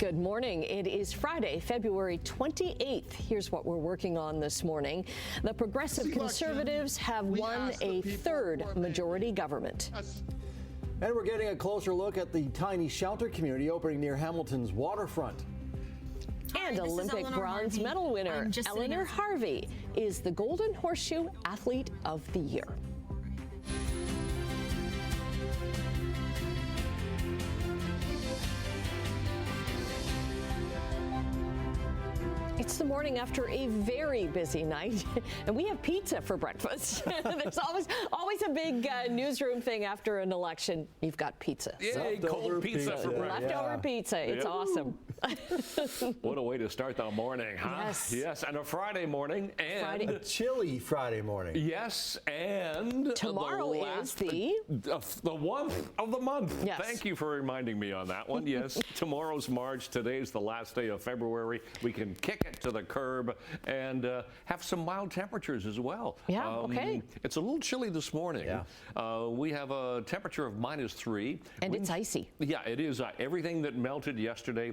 Good morning. It is Friday, February 28th. Here's what we're working on this morning. The Progressive Conservatives have won a third majority government. And we're getting a closer look at the tiny shelter community opening near Hamilton's waterfront. And Olympic bronze medal winner Eleanor Harvey is the Golden Horseshoe Athlete of the Year. It's the morning after a very busy night, and we have pizza for breakfast. There's always a big newsroom thing after an election. You've got pizza. Yay, cold pizza for breakfast. Leftover pizza. It's awesome. What a way to start the morning, huh? Yes, and a Friday morning. And a chilly Friday morning. Yes, and tomorrow is the 1st of the month. Yes. Thank you for reminding me on that one. Yes, tomorrow's March. Today's the last day of February. We can kick it to the curb and have some mild temperatures as well. Yeah, okay. It's a little chilly this morning. Yeah. We have a temperature of -3. And it's icy. Yeah, it is. Everything that melted yesterday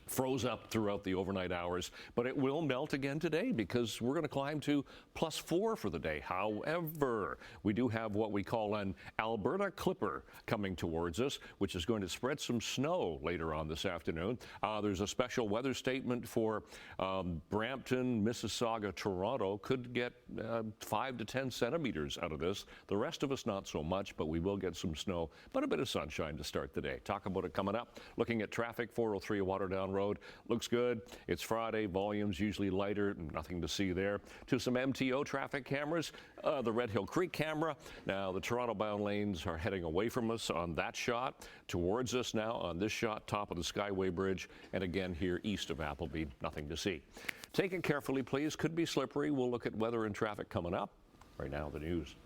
froze up throughout the overnight hours, but it will melt again today because we're going to climb to +4 for the day. However, we do have what we call an Alberta Clipper coming towards us, which is going to spread some snow later on this afternoon. There's a special weather statement for Brampton, Mississauga, Toronto. Could get 5 to 10 centimeters out of this. The rest of us not so much, but we will get some snow, but a bit of sunshine to start the day. Talk about it coming up. Looking at traffic, 403 Waterdown Road looks good. It's Friday, volumes usually lighter, nothing to see there. To some MTO traffic cameras, the Red Hill Creek camera. Now the Toronto bound lanes are heading away from us on that shot, towards us now on this shot, top of the Skyway Bridge, and again here east of Appleby, nothing to see. Take it carefully, please. Could be slippery. We'll look at weather and traffic coming up. Right now, the news.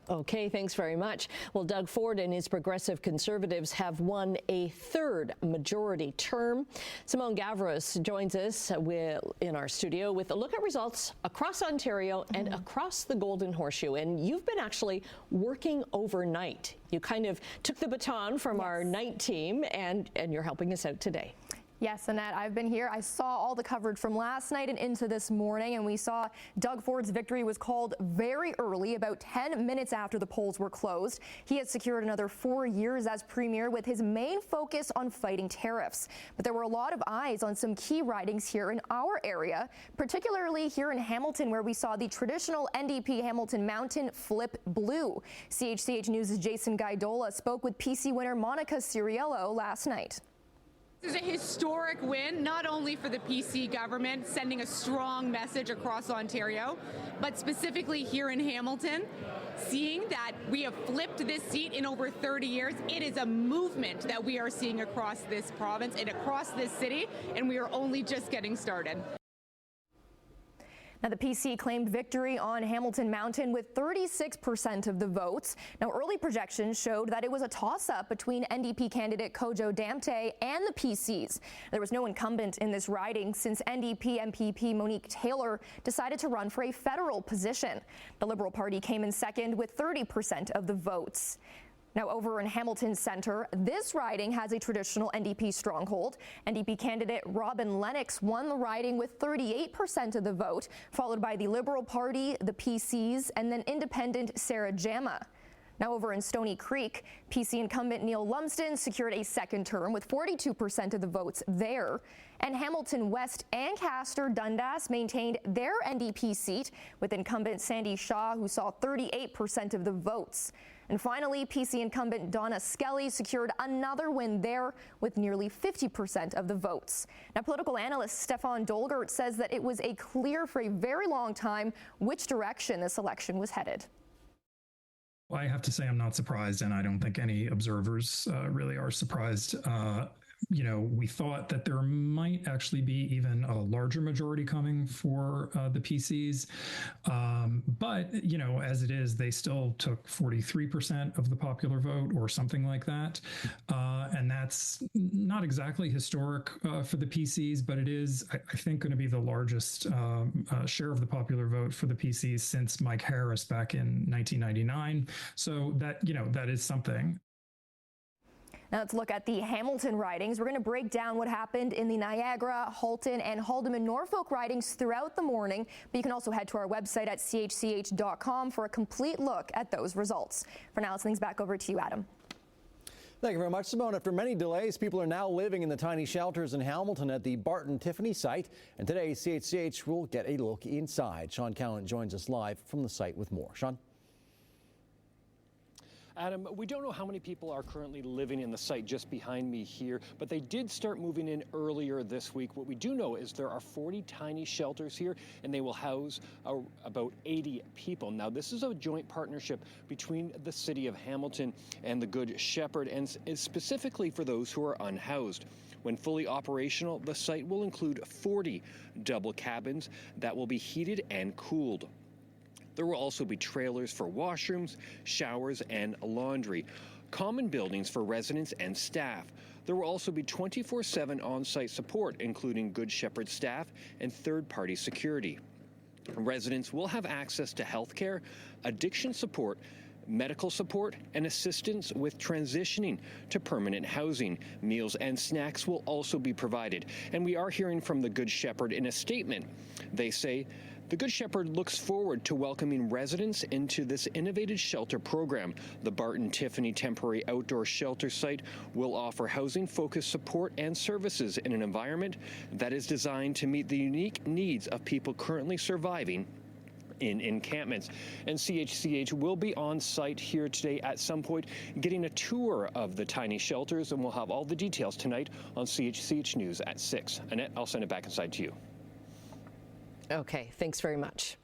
Okay, thanks very much. Well, Doug Ford and his Progressive Conservatives have won a third majority term. Simone Gavras joins us in our studio with a look at results across Ontario and across the Golden Horseshoe. And you've been actually working overnight. You kind of took the baton from our night team, and you're helping us out today. Yes, Annette, I've been here. I saw all the coverage from last night and into this morning, and we saw Doug Ford's victory was called very early, about 10 minutes after the polls were closed. He has secured another 4 years as premier with his main focus on fighting tariffs. But there were a lot of eyes on some key ridings here in our area, particularly here in Hamilton, where we saw the traditional NDP Hamilton Mountain flip blue. CHCH News' Jason Gaidola spoke with PC winner Monica Ciriello last night. This is a historic win, not only for the PC government, sending a strong message across Ontario, but specifically here in Hamilton, seeing that we have flipped this seat in over 30 years. It is a movement that we are seeing across this province and across this city, and we are only just getting started. Now, the PC claimed victory on Hamilton Mountain with 36% of the votes. Now, early projections showed that it was a toss-up between NDP candidate Kojo Damte and the PCs. There was no incumbent in this riding since NDP MPP Monique Taylor decided to run for a federal position. The Liberal Party came in second with 30% of the votes. Now, over in Hamilton Centre, this riding has a traditional NDP stronghold. NDP candidate Robin Lennox won the riding with 38% of the vote, followed by the Liberal Party, the PCs, and then independent Sarah Jama. Now, over in Stony Creek, PC incumbent Neil Lumsden secured a second term with 42% of the votes there. And Hamilton West and Castor Dundas maintained their NDP seat with incumbent Sandy Shaw, who saw 38% of the votes. And finally, PC incumbent Donna Skelly secured another win there with nearly 50% of the votes. Now, political analyst Stefan Dolgert says that it was clear for a very long time which direction this election was headed. Well, I have to say I'm not surprised, and I don't think any observers really are surprised. We thought that there might actually be even a larger majority coming for the PCs. But, as it is, they still took 43% of the popular vote or something like that. And that's not exactly historic for the PCs, but it is, I think, going to be the largest share of the popular vote for the PCs since Mike Harris back in 1999. So that is something. Now let's look at the Hamilton ridings. We're going to break down what happened in the Niagara, Halton, and Haldimand Norfolk ridings throughout the morning. But you can also head to our website at chch.com for a complete look at those results. For now, let's things back over to you, Adam. Thank you very much, Simone. After many delays, people are now living in the tiny shelters in Hamilton at the Barton Tiffany site. And today, CHCH will get a look inside. Sean Cowan joins us live from the site with more. Sean? Adam, we don't know how many people are currently living in the site just behind me here, but they did start moving in earlier this week. What we do know is there are 40 tiny shelters here, and they will house about 80 people. Now, this is a joint partnership between the city of Hamilton and the Good Shepherd, and is specifically for those who are unhoused. When fully operational, the site will include 40 double cabins that will be heated and cooled. There will also be trailers for washrooms, showers, and laundry, common buildings for residents and staff. There will also be 24/7 on-site support, including Good Shepherd staff and third-party security. Residents will have access to health care, addiction support, medical support, and assistance with transitioning to permanent housing. Meals and snacks will also be provided. And we are hearing from the Good Shepherd in a statement. They say, the Good Shepherd looks forward to welcoming residents into this innovative shelter program. The Barton Tiffany temporary outdoor shelter site will offer housing-focused support and services in an environment that is designed to meet the unique needs of people currently surviving in encampments. And CHCH will be on site here today at some point, getting a tour of the tiny shelters, and we'll have all the details tonight on CHCH News at 6. Annette, I'll send it back inside to you. Okay, thanks very much.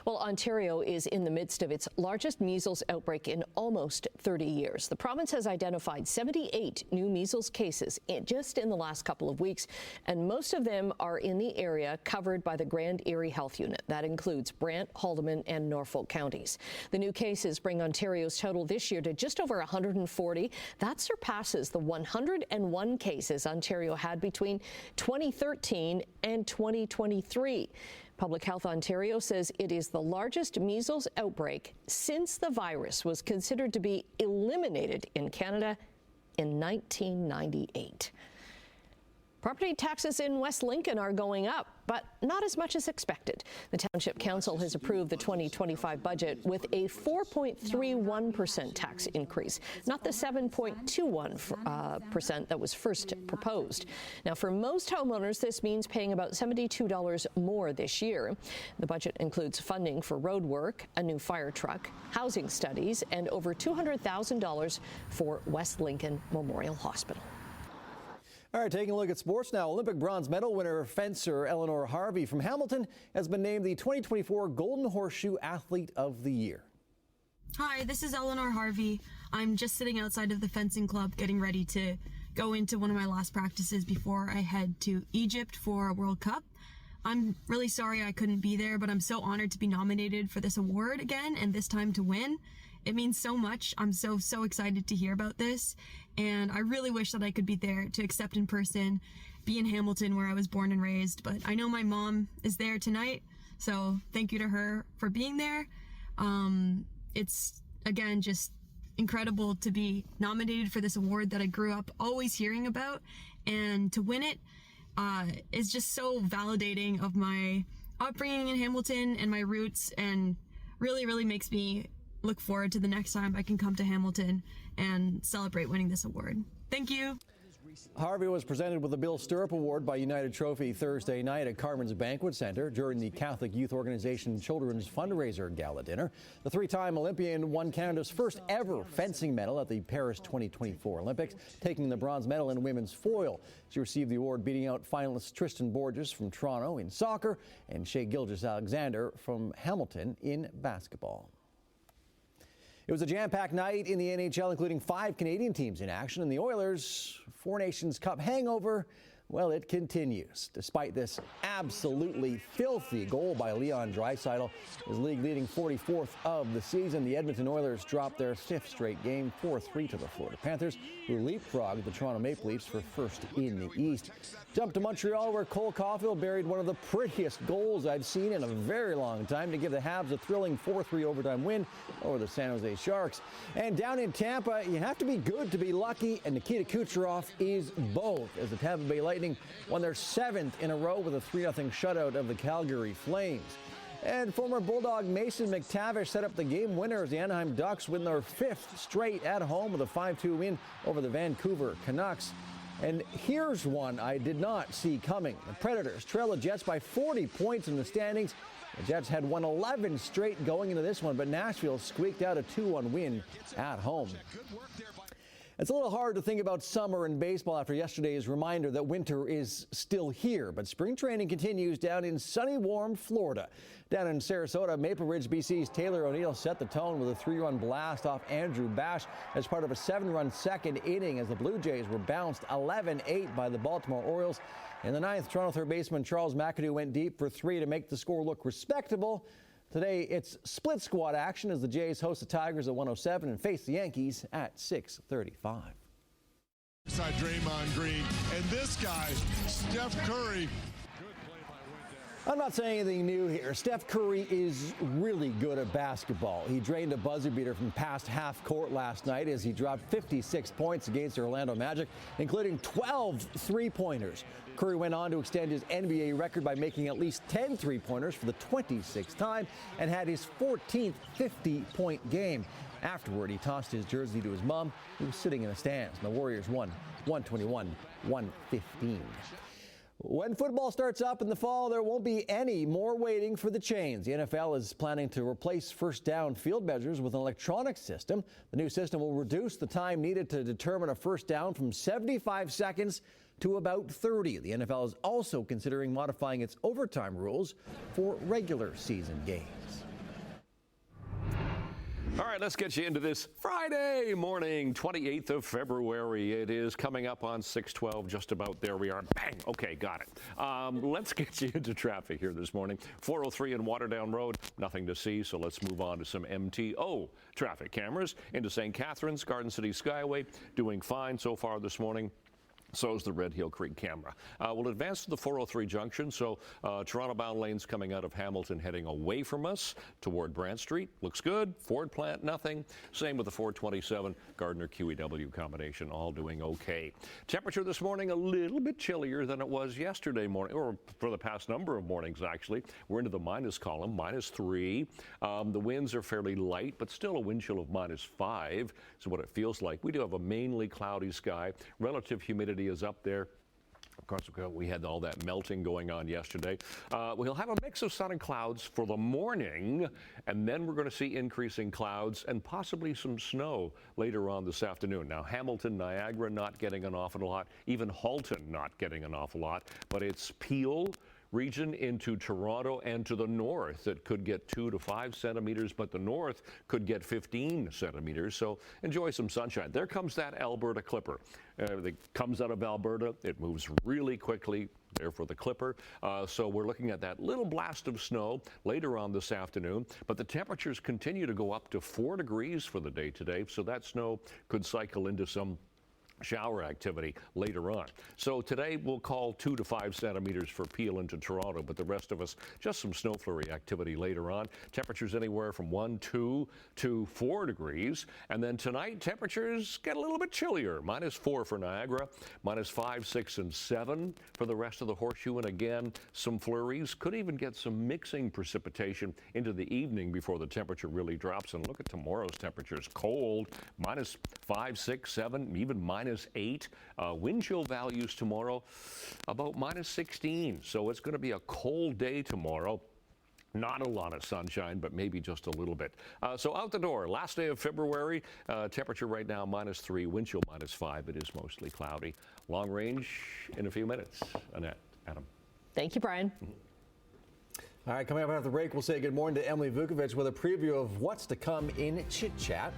Well, Ontario is in the midst of its largest measles outbreak in almost 30 years. The province has identified 78 new measles cases just in the last couple of weeks, and most of them are in the area covered by the Grand Erie Health Unit. That includes Brant, Haldimand, and Norfolk counties. The new cases bring Ontario's total this year to just over 140. That surpasses the 101 cases Ontario had between 2013 and 2023. Public Health Ontario says it is the largest measles outbreak since the virus was considered to be eliminated in Canada in 1998. Property taxes in West Lincoln are going up, but not as much as expected. The Township Council has approved the 2025 budget with a 4.31% tax increase, not the 7.21% that was first proposed. Now, for most homeowners, this means paying about $72 more this year. The budget includes funding for road work, a new fire truck, housing studies, and over $200,000 for West Lincoln Memorial Hospital. All right, taking a look at sports now. Olympic bronze medal winner fencer Eleanor Harvey from Hamilton has been named the 2024 Golden Horseshoe Athlete of the Year. Hi, this is Eleanor Harvey. I'm just sitting outside of the fencing club getting ready to go into one of my last practices before I head to Egypt for a World Cup. I'm really sorry I couldn't be there, but I'm so honored to be nominated for this award again, and this time to win. It means so much. I'm so excited to hear about this, and I really wish that I could be there to accept in person, be in Hamilton where I was born and raised, but I know my mom is there tonight, so thank you to her for being there. It's, again, just incredible to be nominated for this award that I grew up always hearing about, and to win it is just so validating of my upbringing in Hamilton and my roots, and really makes me look forward to the next time I can come to Hamilton and celebrate winning this award. Thank you. Harvey was presented with the Bill Stirrup Award by United Trophy Thursday night at Carmen's Banquet Center during the Catholic Youth Organization Children's Fundraiser Gala Dinner. The three-time Olympian won Canada's first ever fencing medal at the Paris 2024 Olympics, taking the bronze medal in women's foil. She received the award beating out finalists Tristan Borges from Toronto in soccer and Shea Gilgeous-Alexander from Hamilton in basketball. It was a jam-packed night in the NHL, including 5 Canadian teams in action, and the Oilers' Four Nations Cup hangover Well, it continues. Despite this absolutely filthy goal by Leon Draisaitl, his league-leading 44th of the season, the Edmonton Oilers dropped their 5th straight game, 4-3 to the Florida Panthers, who leapfrogged the Toronto Maple Leafs for first in the East. Jump to Montreal, where Cole Caulfield buried one of the prettiest goals I've seen in a very long time to give the Habs a thrilling 4-3 overtime win over the San Jose Sharks. And down in Tampa, you have to be good to be lucky, and Nikita Kucherov is both, as the Tampa Bay Lightning won their 7th in a row with a 3-0 shutout of the Calgary Flames. And former Bulldog Mason McTavish set up the game winner as the Anaheim Ducks win their 5th straight at home with a 5-2 win over the Vancouver Canucks. And here's one I did not see coming. The Predators trail the Jets by 40 points in the standings. The Jets had won 11 straight going into this one, but Nashville squeaked out a 2-1 win at home. It's a little hard to think about summer in baseball after yesterday's reminder that winter is still here, but spring training continues down in sunny, warm Florida. Down in Sarasota, Maple Ridge, BC's Taylor O'Neill set the tone with a 3-run blast off Andrew Bash as part of a 7-run second inning as the Blue Jays were bounced 11-8 by the Baltimore Orioles. In the 9th, Toronto third baseman Charles McAdoo went deep for 3 to make the score look respectable. Today, it's split squad action as the Jays host the Tigers at 1:07 and face the Yankees at 6:35. Side Draymond Green, and this guy, Steph Curry. I'm not saying anything new here. Steph Curry is really good at basketball. He drained a buzzer beater from past half court last night as he dropped 56 points against the Orlando Magic, including 12 three-pointers. Curry went on to extend his NBA record by making at least 10 three-pointers for the 26th time and had his 14th 50-point game. Afterward, he tossed his jersey to his mom, who was sitting in the stands. The Warriors won 121-115. When football starts up in the fall, there won't be any more waiting for the chains. The NFL is planning to replace first down field measures with an electronic system. The new system will reduce the time needed to determine a first down from 75 seconds to about 30. The NFL is also considering modifying its overtime rules for regular season games. All right, let's get you into this Friday morning, 28th of February. It is coming up on 6:12, just about there we are. Bang! Okay, got it. Let's get you into traffic here this morning. 403 and Waterdown Road, nothing to see, so let's move on to some MTO traffic cameras. Into St. Catharines, Garden City Skyway, doing fine so far this morning. So is the Red Hill Creek camera. We'll advance to the 403 junction. So Toronto-bound lanes coming out of Hamilton heading away from us toward Brant Street. Looks good. Ford plant, nothing. Same with the 427 Gardner QEW combination, all doing okay. Temperature this morning a little bit chillier than it was yesterday morning, or for the past number of mornings, actually. We're into the minus column, -3. The winds are fairly light, but still a wind chill of -5 is what it feels like. We do have a mainly cloudy sky. Relative humidity is up there. Of course, we had all that melting going on yesterday. We'll have a mix of sun and clouds for the morning, and then we're going to see increasing clouds and possibly some snow later on this afternoon. Now, Hamilton, Niagara not getting an awful lot, even Halton not getting an awful lot, but it's Peel region into Toronto and to the north that could get 2 to 5 centimeters, but the north could get 15 centimeters. So enjoy some sunshine. There comes that Alberta Clipper. It comes out of Alberta. It moves really quickly. Therefore, the Clipper. So we're looking at that little blast of snow later on this afternoon. But the temperatures continue to go up to 4 degrees for the day today. So that snow could cycle into some shower activity later on. So today we'll call 2 to 5 centimeters for Peel into Toronto, but the rest of us just some snow flurry activity later on. Temperatures anywhere from 1, 2 to 4 degrees. And then tonight temperatures get a little bit chillier. -4 for Niagara, -5, 6, and 7 for the rest of the Horseshoe. And again, some flurries. Could even get some mixing precipitation into the evening before the temperature really drops. And look at tomorrow's temperatures. Cold, -5, 6, 7, even -8. Wind chill values tomorrow about -16. So it's going to be a cold day tomorrow. Not a lot of sunshine, but maybe just a little bit. So out the door, last day of February, temperature right now -3, wind chill -5. It is mostly cloudy. Long range in a few minutes. Annette, Adam. Thank you, Brian. All right, coming up after the break, we'll say good morning to Emily Vukovic with a preview of what's to come in Chit Chat.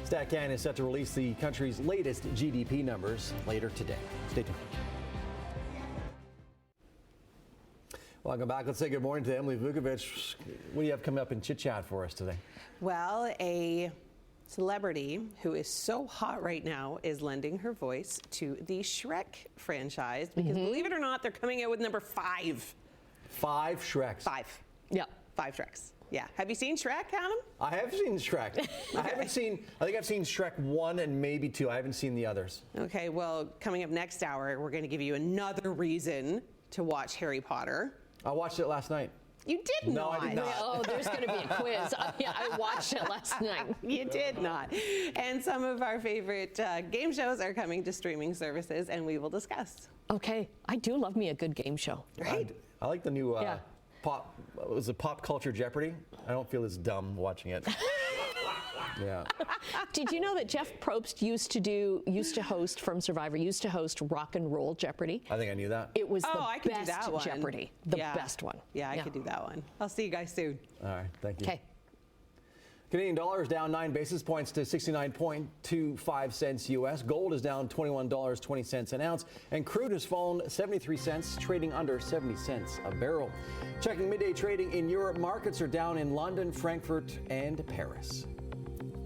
StatCan is set to release the country's latest GDP numbers later today. Stay tuned. Welcome back. Let's say good morning to Emily Vukovic. What do you have coming up in Chit Chat for us today? Well, a celebrity who is so hot right now is lending her voice to the Shrek franchise because, believe it or not, they're coming out with number 5. 5 Shreks. 5. Yeah. 5 Shreks. Yeah. Have you seen Shrek, Adam? I have seen Shrek. I think I've seen Shrek 1 and maybe 2. I haven't seen the others. Okay, well, coming up next hour, we're going to give you another reason to watch Harry Potter. I watched it last night. You did No, not. I did not. Oh, there's going to be a quiz. Yeah, I watched it last night. You did not. And some of our favorite game shows are coming to streaming services, and we will discuss. Okay, I do love me a good game show. Right? I like the new Yeah. Pop Culture Jeopardy. I don't feel as dumb watching it. Yeah. Did you know that Jeff Probst used to host Rock and Roll Jeopardy? I think I knew that. It was I could do best that one. Jeopardy. The best one. Yeah, I could do that one. I'll see you guys soon. All right, thank you. Okay. Canadian dollar is down 9 basis points to 69.25 cents U.S. Gold is down $21.20 an ounce, and crude has fallen 73 cents, trading under 70 cents a barrel. Checking midday trading in Europe, markets are down in London, Frankfurt, and Paris.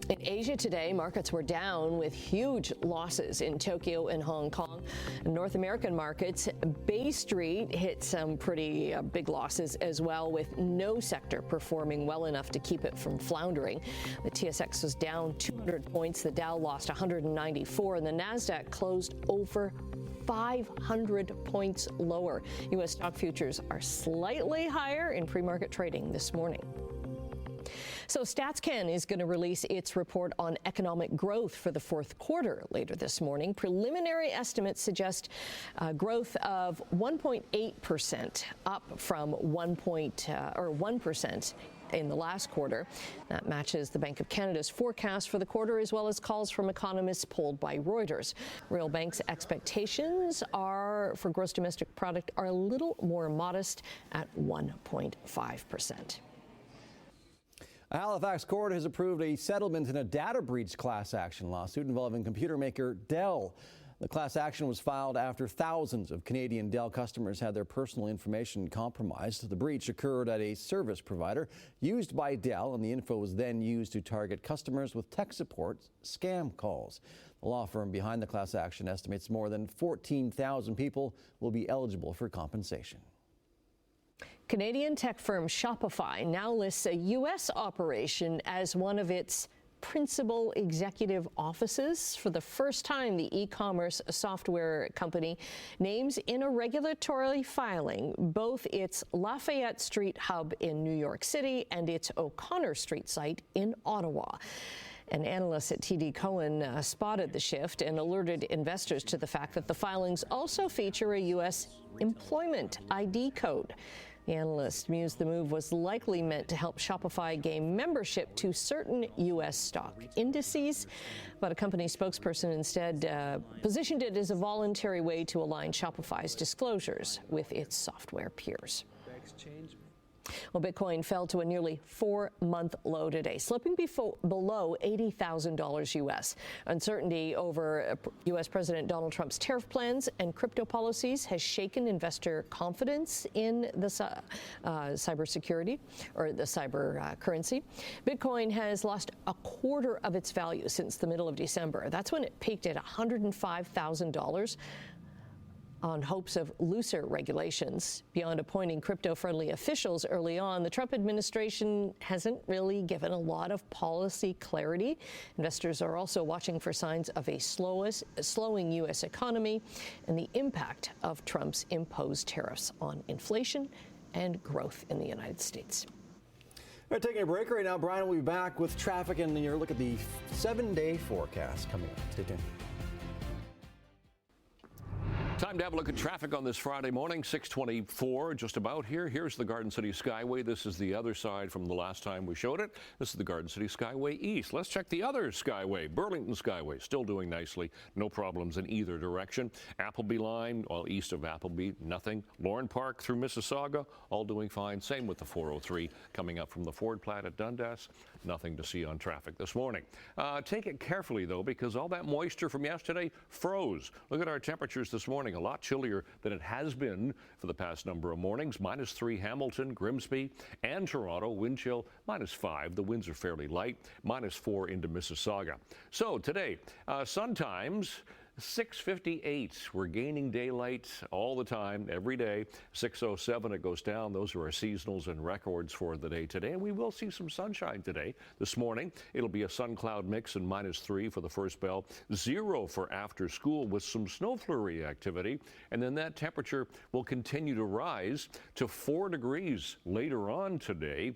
In Asia today, markets were down with huge losses in Tokyo and Hong Kong. In North American markets, Bay Street hit some pretty big losses as well, with no sector performing well enough to keep it from floundering. The TSX was down 200 points, the Dow lost 194, and the NASDAQ closed over 500 points lower. U.S. stock futures are slightly higher in pre-market trading this morning. So StatsCan is going to release its report on economic growth for the fourth quarter later this morning. Preliminary estimates suggest growth of 1.8%, up from 1% in the last quarter. That matches the Bank of Canada's forecast for the quarter, as well as calls from economists polled by Reuters. Royal Bank's expectations for gross domestic product are a little more modest at 1.5%. A Halifax court has approved a settlement in a data breach class action lawsuit involving computer maker Dell. The class action was filed after thousands of Canadian Dell customers had their personal information compromised. The breach occurred at a service provider used by Dell, and the info was then used to target customers with tech support scam calls. The law firm behind the class action estimates more than 14,000 people will be eligible for compensation. Canadian tech firm Shopify now lists a U.S. operation as one of its principal executive offices. For the first time, the e-commerce software company names in a regulatory filing both its Lafayette Street hub in New York City and its O'Connor Street site in Ottawa. An analyst at TD Cowen spotted the shift and alerted investors to the fact that the filings also feature a U.S. employment ID code. The analyst mused the move was likely meant to help Shopify gain membership to certain U.S. stock indices, but a company spokesperson instead positioned it as a voluntary way to align Shopify's disclosures with its software peers. Well, Bitcoin fell to a nearly 4-month low today, slipping below $80,000 U.S. Uncertainty over U.S. President Donald Trump's tariff plans and crypto policies has shaken investor confidence in the cybersecurity or the cyber currency. Bitcoin has lost a quarter of its value since the middle of December. That's when it peaked at $105,000. On hopes of looser regulations. Beyond appointing crypto-friendly officials early on, the Trump administration hasn't really given a lot of policy clarity. Investors are also watching for signs of a slowing U.S. economy and the impact of Trump's imposed tariffs on inflation and growth in the United States. We're taking a break right now. Brian will be back with traffic and your look at the 7-day forecast coming up. Stay tuned. Time to have a look at traffic on this Friday morning, 6:24, just about here. Here's the Garden City Skyway. This is the other side from the last time we showed it. This is the Garden City Skyway East. Let's check the other Skyway, Burlington Skyway, still doing nicely. No problems in either direction. Appleby line, all east of Appleby, nothing. Lorne Park through Mississauga, all doing fine. Same with the 403 coming up from the Ford plant at Dundas. Nothing to see on traffic this morning. Take it carefully, though, because all that moisture from yesterday froze. Look at our temperatures this morning, a lot chillier than it has been for the past number of mornings. -3 Hamilton, Grimsby, and Toronto. Wind chill -5. The winds are fairly light. -4 into Mississauga. So today, sun times 6:58. We're gaining daylight all the time, every day. 6:07 it goes down. Those are our seasonals and records for the day today. And we will see some sunshine today. This morning, it'll be a sun cloud mix and -3 for the first bell. 0 for after school with some snow flurry activity. And then that temperature will continue to rise to 4 degrees later on today.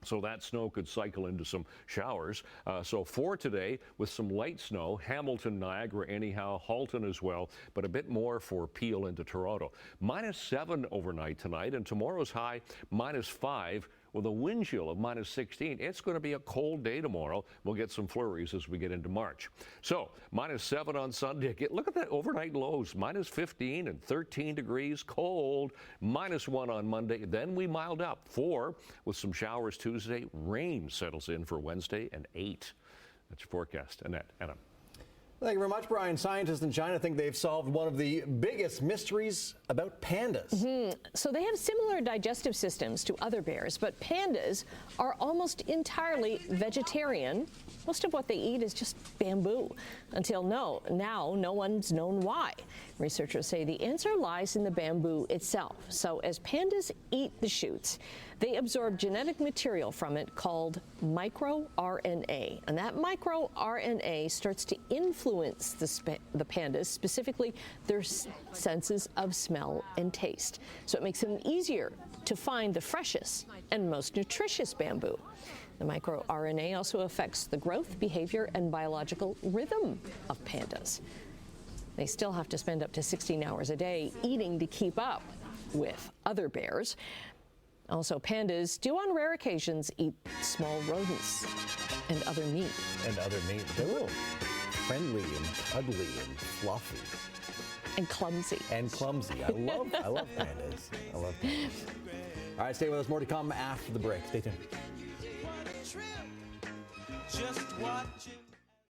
So that snow could cycle into some showers. So for today with some light snow, Hamilton, Niagara anyhow, Halton as well, but a bit more for Peel into Toronto. -7 overnight tonight, and tomorrow's high -5 with a wind chill of -16. It's going to be a cold day tomorrow. We'll get some flurries as we get into March. So -7 on Sunday. Look at that overnight lows, -15 and 13 degrees, cold. -1 on Monday. Then we mild up. 4 with some showers Tuesday. Rain settles in for Wednesday, and 8. That's your forecast. Annette, Adam. Thank you very much, Brian. Scientists in China think they've solved one of the biggest mysteries about pandas. So they have similar digestive systems to other bears, but pandas are almost entirely vegetarian. Most of what they eat is just bamboo. Until now, no one's known why. Researchers say the answer lies in the bamboo itself. So as pandas eat the shoots, they absorb genetic material from it called microRNA. And that microRNA starts to influence the pandas, specifically their senses of smell and taste. So it makes them easier to find the freshest and most nutritious bamboo. The microRNA also affects the growth, behavior, and biological rhythm of pandas. They still have to spend up to 16 hours a day eating to keep up with other bears. Also, pandas do on rare occasions eat small rodents and other meat. They're little friendly and cuddly and fluffy. And clumsy. I love pandas. I love pandas. All right, stay with us. More to come after the break. Stay tuned. Just watching.